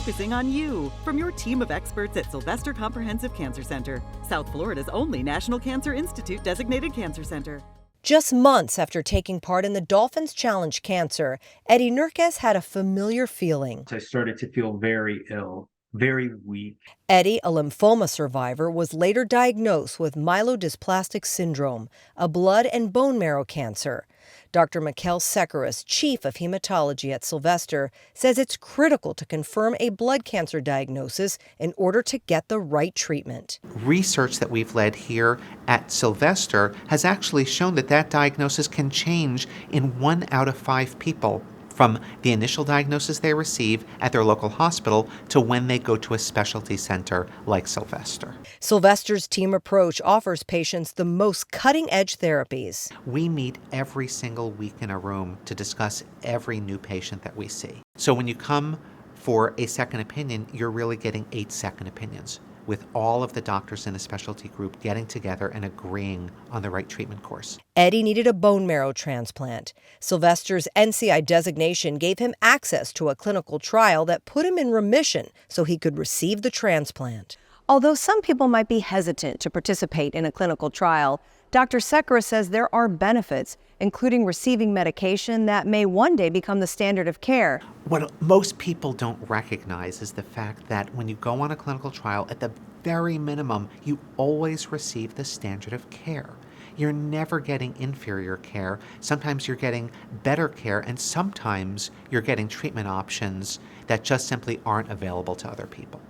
focusing on you. From your team of experts at Sylvester Comprehensive Cancer Center, South Florida's only National Cancer Institute designated cancer center. Just months after taking part in the Dolphins Challenge Cancer, Eddie Nurquez had a familiar feeling. I started to feel very ill, very weak. Eddie, a lymphoma survivor, was later diagnosed with myelodysplastic syndrome, a blood and bone marrow cancer. Dr. Mikkael Sekeres, chief of hematology at Sylvester, says it's critical to confirm a blood cancer diagnosis in order to get the right treatment. Research that we've led here at Sylvester has actually shown that that diagnosis can change in 1 out of 5 people, from the initial diagnosis they receive at their local hospital to when they go to a specialty center like Sylvester. Sylvester's team approach offers patients the most cutting-edge therapies. We meet every single week in a room to discuss every new patient that we see. So when you come for a second opinion, you're really getting 8 second opinions, with all of the doctors in a specialty group getting together and agreeing on the right treatment course. Eddie needed a bone marrow transplant. Sylvester's NCI designation gave him access to a clinical trial that put him in remission so he could receive the transplant. Although some people might be hesitant to participate in a clinical trial, Dr. Sekeres says there are benefits, including receiving medication that may one day become the standard of care. What most people don't recognize is the fact that when you go on a clinical trial, at the very minimum, you always receive the standard of care. You're never getting inferior care. Sometimes you're getting better care, and sometimes you're getting treatment options that just simply aren't available to other people.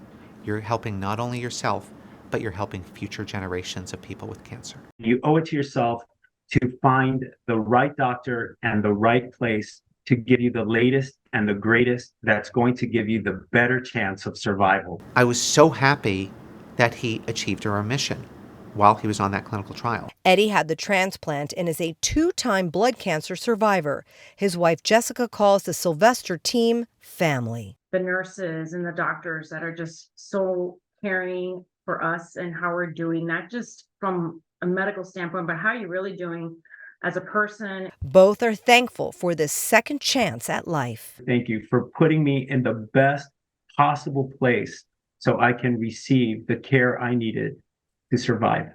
You're helping not only yourself, but you're helping future generations of people with cancer. You owe it to yourself to find the right doctor and the right place to give you the latest and the greatest that's going to give you the better chance of survival. I was so happy that he achieved a remission while he was on that clinical trial. Eddie had the transplant and is a 2-time blood cancer survivor. His wife Jessica calls the Sylvester team family. The nurses and the doctors that are just so caring for us and how we're doing, not just from a medical standpoint, but how you're really doing as a person. Both are thankful for this second chance at life. Thank you for putting me in the best possible place so I can receive the care I needed to survive.